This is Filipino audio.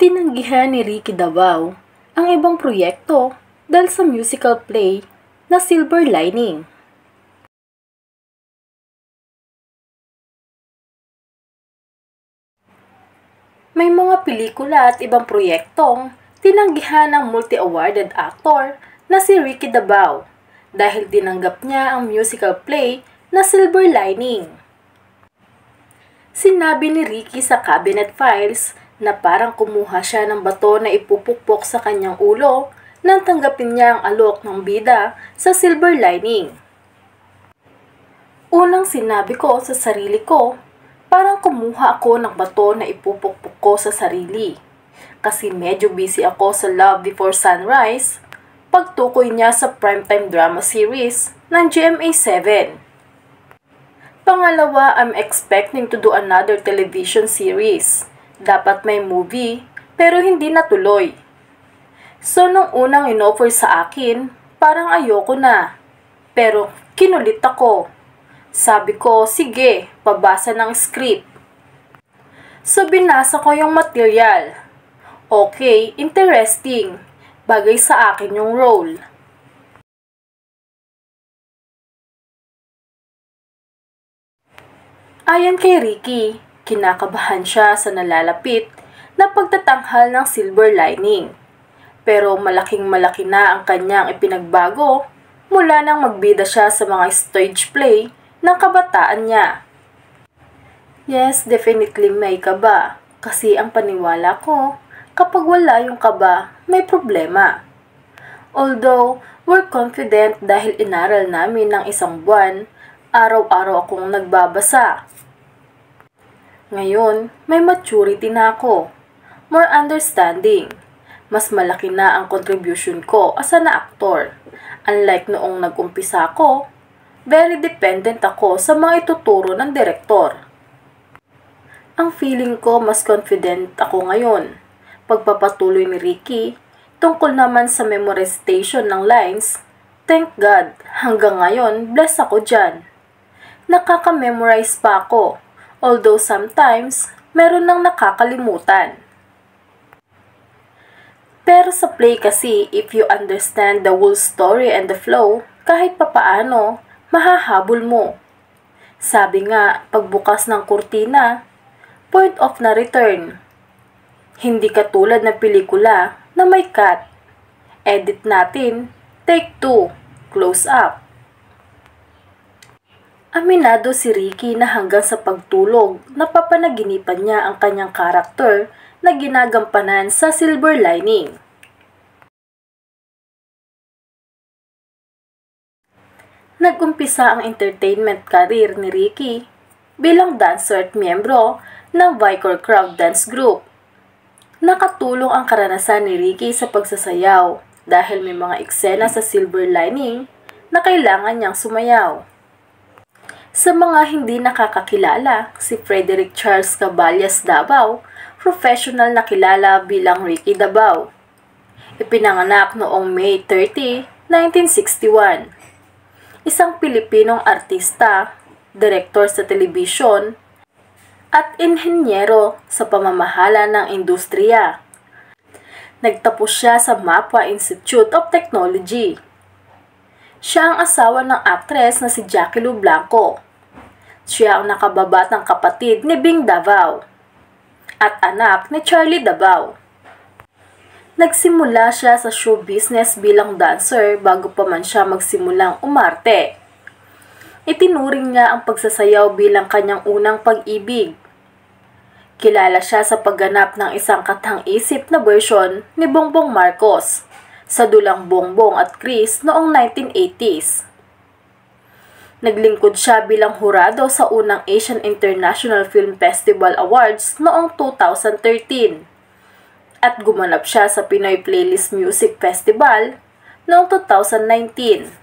Tinanggihan ni Ricky Davao ang ibang proyekto dahil sa musical play na Silver Lining. May mga pelikula at ibang proyektong tinanggihan ng multi-awarded actor na si Ricky Davao dahil tinanggap niya ang musical play na Silver Lining. Sinabi ni Ricky sa Cabinet Files na parang kumuha siya ng bato na ipupukpok sa kanyang ulo nang tanggapin niya ang alok ng bida sa Silver Lining. Unang sinabi ko sa sarili ko, parang kumuha ako ng bato na ipupukpok ko sa sarili. Kasi medyo busy ako sa Love Before Sunrise, pagtukoy niya sa primetime drama series ng GMA7. Pangalawa, I'm expecting to do another television series. Dapat may movie, pero hindi natuloy. So nung unang inoffer sa akin, parang ayoko na. Pero kinulit ako. Sabi ko, sige, pabasa ng script. So binasa ko yung material. Okay, interesting. Bagay sa akin yung role. Ayon kay Ricky, kinakabahan siya sa nalalapit na pagtatanghal ng Silver Lining. Pero malaking-malaki na ang kanyang ipinagbago mula nang magbida siya sa mga stage play ng kabataan niya. Yes, definitely may kaba. Kasi ang paniwala ko, kapag wala yung kaba, may problema. Although, we're confident dahil inaral namin ng isang buwan, araw-araw akong nagbabasa. Ngayon, may maturity na ako. More understanding. Mas malaki na ang contribution ko as an actor. Unlike noong nag-umpisa ako, very dependent ako sa mga ituturo ng direktor. Ang feeling ko mas confident ako ngayon. Pagpapatuloy ni Ricky, tungkol naman sa memorization ng lines, thank God, hanggang ngayon, bless ako dyan. Nakaka-memorize pa ako, although sometimes, meron nang nakakalimutan. Pero sa play kasi, if you understand the whole story and the flow, kahit papaano, mahahabol mo. Sabi nga, pagbukas ng kurtina, point of no return. Hindi katulad ng pelikula na may cut. Edit natin, take 2, close up. Aminado si Ricky na hanggang sa pagtulog, napapanaginipan niya ang kanyang karakter na ginagampanan sa Silver Lining. Nag-umpisa ang entertainment career ni Ricky bilang dancer at miyembro ng Vicor Crowd Dance Group. Nakatulong ang karanasan ni Ricky sa pagsasayaw dahil may mga eksena sa Silver Lining na kailangan niyang sumayaw. Sa mga hindi nakakakilala, si Frederick Charles Caballas Davao, professional na kilala bilang Ricky Davao. Ipinanganak noong May 30, 1961. Isang Pilipinong artista, direktor sa telebisyon, at inhenyero sa pamamahala ng industriya. Nagtapos siya sa Mapua Institute of Technology. Siya ang asawa ng aktres na si Jackie Lou Blanco. Siya ang nakababatang kapatid ni Bing Davao at anak ni Charlie Davao. Nagsimula siya sa show business bilang dancer bago pa man siya magsimulang umarte. Itinuring niya ang pagsasayaw bilang kanyang unang pag-ibig. Kilala siya sa pagganap ng isang katang-isip na version ni Bongbong Marcos sa dulang Bongbong at Chris noong 1980s. Naglingkod siya bilang hurado sa unang Asian International Film Festival Awards noong 2013 at gumanap siya sa Pinoy Playlist Music Festival noong 2019.